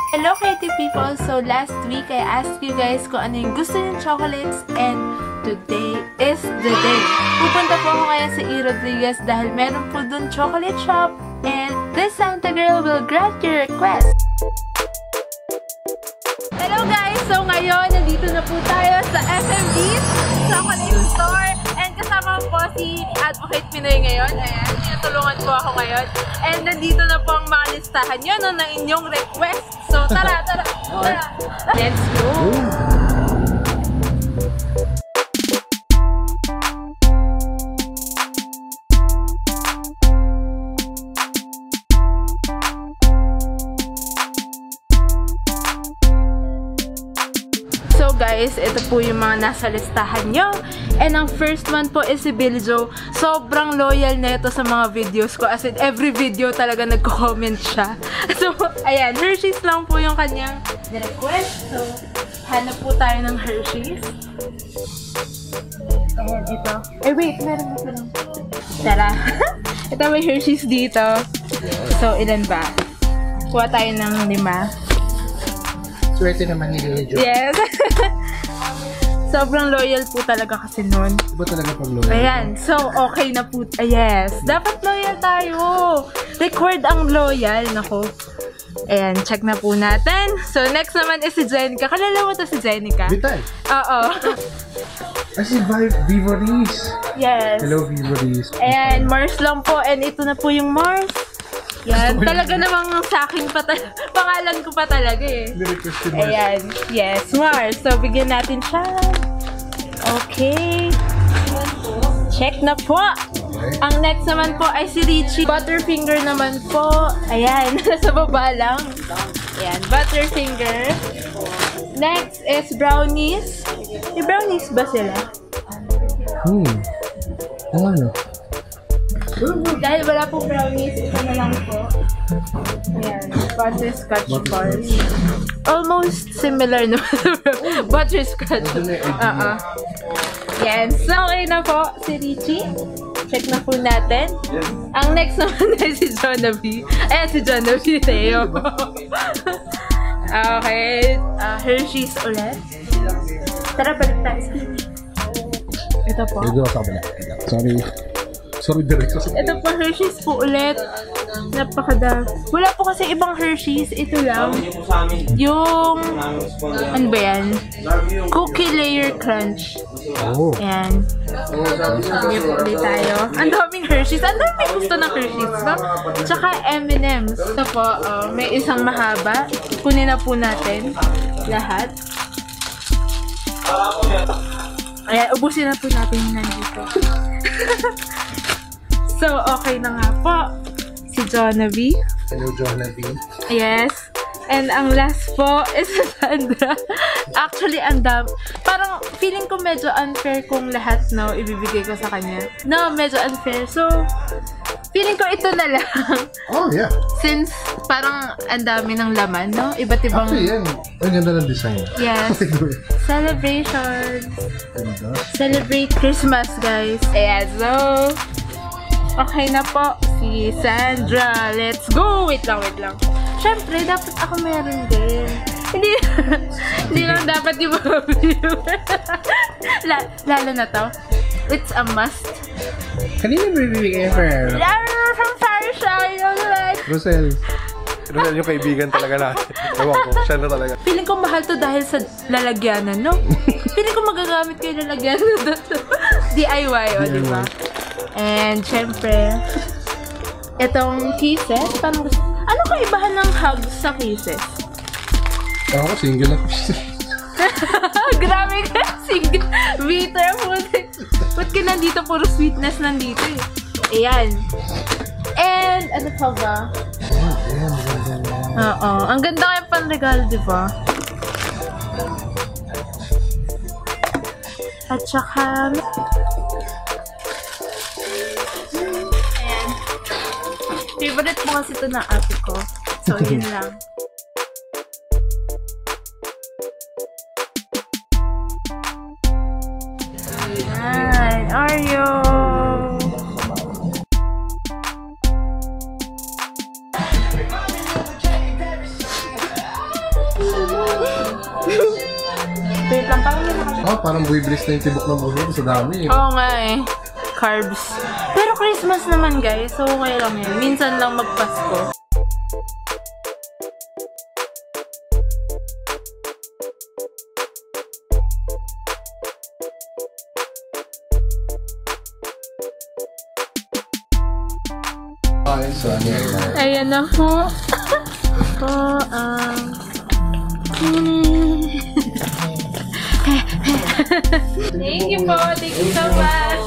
Hello creative people! So last week I asked you guys kung ano yung gusto yung chocolates and today is the day. Pupunta po ako ngayon sa E. Rodriguez dahil meron po dun chocolate shop and this Santa girl will grant your request. Hello guys! So ngayon, nandito na po tayo sa SMB's Chocolate Store and kasama po si Advocate Pinoy ngayon. Ayan, tinutulungan po ako ngayon. And nandito na po ang mga listahan nyo ng inyong request. So tara! Let's go! So guys, ito po yung mga nasa listahan nyo. And ang first one po is si Billy Joe. Sobrang loyal na ito sa mga videos ko. As in, every video talaga nagko-comment siya. So, ayan, Hershey's lang po yung kanyang request. So, hanap po tayo ng Hershey's. Ayan, ito. Eh, wait, meron na ito lang. Tara. Ito may Hershey's dito. So, ilan ba? Kuha tayo ng 5. Swerte naman ni Billy Joe. Yes. Sobrang loyal po talaga kasi nun. Iba talaga pag loyal. Ayan. So, okay na po. Yes. Dapat loyal tayo. Record ang loyal. Nako. Ayan. Check na po natin. So, next naman is si Jenica. Kalala mo to si Jenica? Vital. Oo. Si Viva Reese. Yes. Hello, Viva Reese. Ayan. Mars lang po. And ito na po yung Mars. Yan. Talaga namang sa akin pa pangalan ko pa talaga eh. Ayan. Yes, Mars. So, bigyan natin siya. Okay. Check na po. Okay. Ang next naman po ay si Richie. Butterfinger naman po. Ayan. Nasa baba lang. Ayan. Butterfinger. Next is brownies. May brownies ba sila? Ano? Dahil wala pong brownies, ito na lang po. Ayan, butterscotch bars. Almost similar naman. Butterscotch. Yan. So, okay na po si Richie. Check na po natin. Ang next naman ay si Jonavi. Ayan, si Jonavi Theo. Okay. Hershey's ulit. Tara, balik tayo. Ito po. Sorry, direct. Ito po, Hershey's po ulit. Napakada. Wala po kasi ibang Hershey's. Ito lang. Yung, ano ba yan? Cookie Layer Crunch. Oh. Ayan. Sige po ulit tayo. Ang daming Hershey's. Ang daming gusto ng Hershey's. No? Tsaka M&M's. Ito po, may isang mahaba. Kunin na po natin. Lahat. Ayan, ubusin na po natin yung nandito. So, okay na nga po. Si Jonavi. Hello, Jonavi. Yes. And ang last po is Sandra. Actually, ang dami. Parang feeling ko medyo unfair kung lahat, no, ibibigay ko sa kanya. No, medyo unfair. So, feeling ko ito na lang. Oh, yeah. Since parang ang dami ng laman, no? Iba't ibang... Actually, yan. Ang ganda ng design. Yes. Celebrations. Celebrate Christmas, guys. Ayan, so... Okay na po, si Sandra. Let's go! Wait lang. Siyempre, dapat ako meron din. Hindi lang dapat yung mga viewer. Lalo na to. It's a must. Kanina may bibigay for... From Sarsha, you know like... Rosel yung kaibigan talaga natin. Ewan ko, siya na talaga. Feeling ko mahal to dahil sa lalagyanan, no? Feeling ko magagamit kayo lalagyanan doon. DIY, o diba? And, syempre, itong kisses. Ano kaibahan ng hugs sa kisses? Ako, single ako. Grabe ka, single. Bitter po. Ba't ka nandito? Puro sweetness nandito eh. Ayan. And, ano pa ba? Oo. Ang ganda kayo panregalo, diba? At saka, favorite mo kasi ito ng ate ko. So, yun lang. Ayan. Oreo! Parang buiblis na yung tibok ng buso sa dami. Oo nga eh. Carbs. Pero Christmas naman guys, so okay lang yun. Minsan lang magpasko. Ayan na po. Po ang... Thank you po. Thank you so much.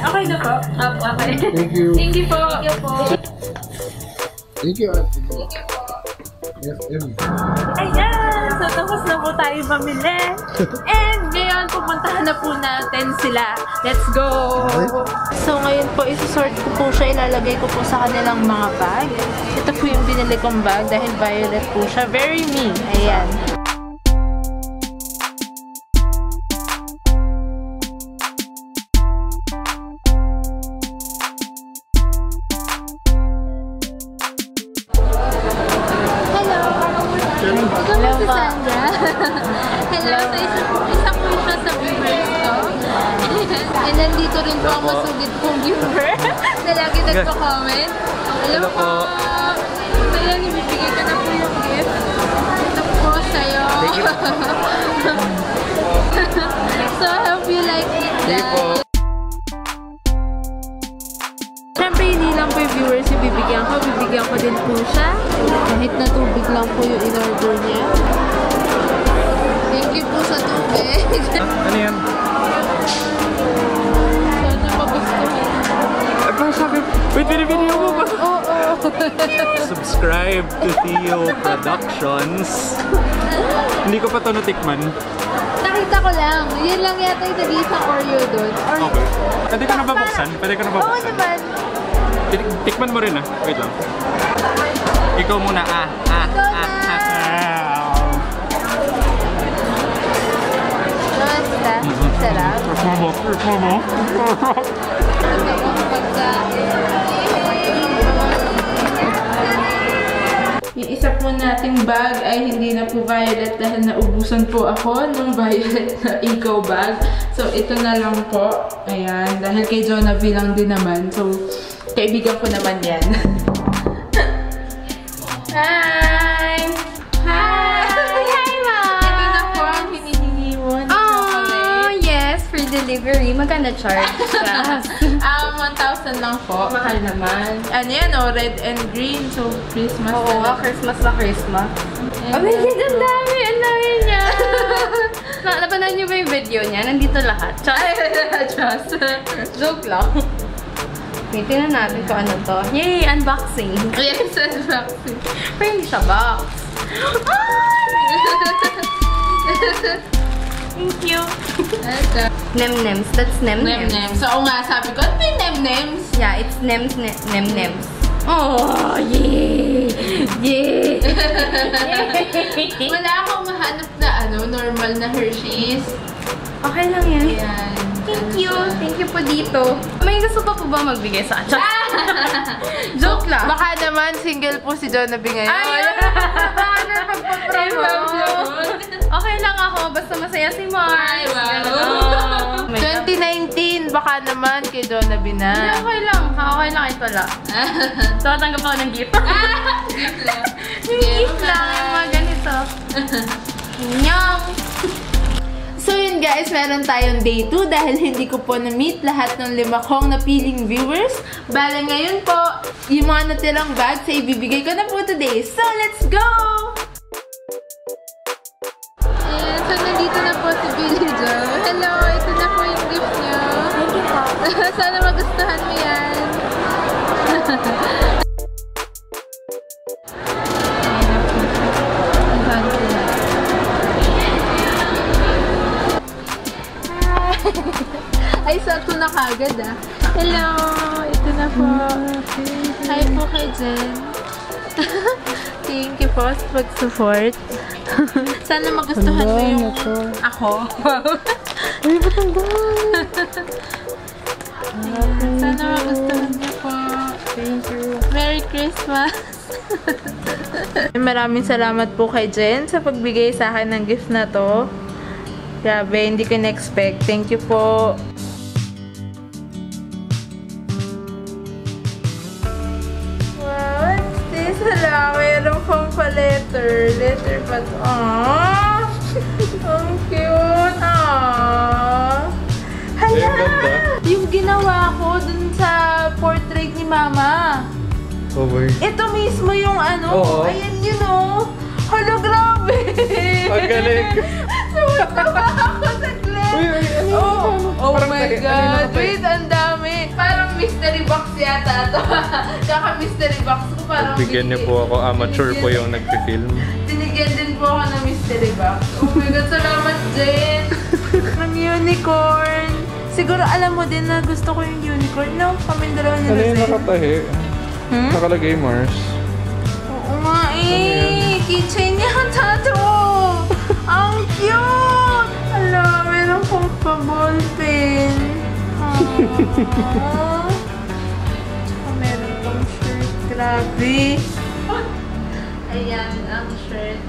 Okay na po. Okay. Thank you. Thank you po. Thank you po. Thank you. FM. Ayan! So, tapos na po tayo mamili. And ngayon, pupuntahan na po natin sila. Let's go! So, ngayon po, isusort ko po siya. Ilalagay ko po sa kanilang mga bag. Ito po yung binili kong bag dahil violet po siya. Very me. Ayan. Hello po. Sandra. Hello. So, isa po siya sa viewers ko. And nandito rin po ang masugid kong viewer na lagi nagko-comment. Hello po. So, yan, ibibigay ko na po yung gift. Ito po sa'yo. So, I hope you like it, guys. Siyempre, hindi lang po yung viewers yung bibigyan ko. Bibigyan ko din po siya. Kahit na tubig lang po yung in-order niya. Thank you po sa tubig. Ano yan? Sana magustuhan. Parang sabi, wait, video mo ba? Oo. Subscribe to Theo Productions. Hindi ko pa ito natikman. Nakita ko lang. Yan lang yata yung nag-iisang Oreo doon. Okay. Pwede ko na ba buksan? Pwede ko na ba Oo buksan? naman. Tikman mo rin ah. Wait lang. Ikaw muna. Basta. Sarap. Yung isa po nating bag ay hindi na po violet dahil naubusan po ako ng violet na eco bag. So, ito na lang po. Ayan. Dahil kay Jonah lang din naman. So, kaibigan ko naman yan. Hi! Hi! Hi, Mom! Ito na po ang hinihingi mo na chocolate. Yes, free delivery. Magkano charge siya? 1,000 lang po. Mahal naman. Ano yan, oh, red and green. So, Christmas. Oo, Christmas na Christmas. Oh my God, ang dami! Ang dami niya! Napanood niyo ba yung video niya? Nandito lahat. Just. Joke lang. Okay, tingnan natin kung ano to. Yay! Unboxing! Yes, unboxing. Pero hindi siya box. Thank you. Nem-nems. That's nem-nems. Nem-nems. So, oo nga, sabi ko, ano yung nem-nems? Yeah, it's nem-nems. Oh, yay! Yay! Wala akong mahanap na normal na Hershey's. Okay lang yan. Ayan. Thank you. Thank you po dito. May gusto pa po ba magbigay sa akin? Joke lang. Baka naman single po si Jonah ngayon. Ayun! Baka na pagpapromote. Okay lang ako. Basta masaya si Mars. Ay, wow. 2019. Baka naman kay Jonah na. Hindi, okay lang. Okay lang. Ito lang. So, tanggap ako ng gift. Gift lang. Gift lang. Yung mga ganito. Nyam! So yun guys, meron tayong day 2 dahil hindi ko po na-meet lahat ng 5 kong napiling viewers. Bale ngayon po, yung mga natirang bags ay ibibigay ko na po today. So let's go! Ayan, so nandito na po si Billy Joe. Hello, ito na po yung gift niyo. Thank you po. Sana magustuhan mo yan. Ay, sakto na kagad ah. Hello! Ito na po. Hi po kay Jen. Thank you po sa pag-support. Sana magustuhan mo yung ako. Ay, ba't ang Sana magustuhan niyo po. Thank you. Merry Christmas! Maraming salamat po kay Jen sa pagbigay sa akin ng gift na to. Grabe, hindi ko na-expect. Thank you po. Wow, what's this? Hala, mayroon pang pa-letter. Letter pa to. Aww! Ang cute! Aww! Hala! Ay, ang ganda. Yung ginawa ko dun sa portrait ni Mama. Oh my. Ito mismo yung ano. Oo. Ayan yun oh. Hala, grabe! Ang galing. Nawa ako sa glass. Uy, ano Oh Parang my tayo- God. ano yun, Wait, ang dami. Parang mystery box yata ito. Kaka mystery box ko parang Bigyan niyo po ako. Amateur po yung nagpi-film. Tinigyan din po ako ng mystery box. Oh my God, salamat Jen. Ng unicorn. Siguro alam mo din na gusto ko yung unicorn, no? Kaming dalawa Ano nila yung Zen. nakatahi? Nakalagay Mars. Oo nga eh. Keychain yata to. Ang cute! Hala, meron pong pa-ballpen. Aww. Meron pong shirt. Grabe. Ayan, ang shirt.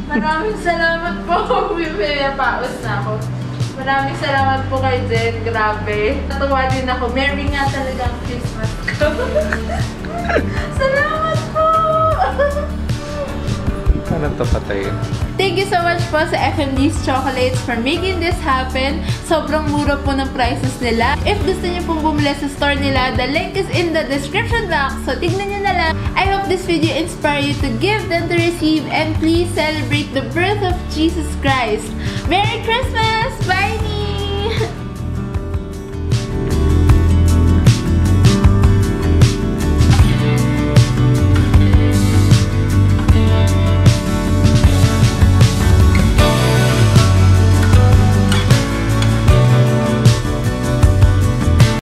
Maraming salamat po. May paus na ako. Maraming salamat po kay Jen. Grabe. Natuwa din ako. Merry nga talaga ang Christmas ko. Salamat po! Ano to patayin? Thank you so much po sa FMD's Chocolates for making this happen. Sobrang mura po ng prices nila. If gusto niyo pong bumili sa store nila, the link is in the description box. So, tignan niyo na lang. I hope this video inspire you to give then to receive, and please celebrate the birth of Jesus Christ. Merry Christmas! Bye!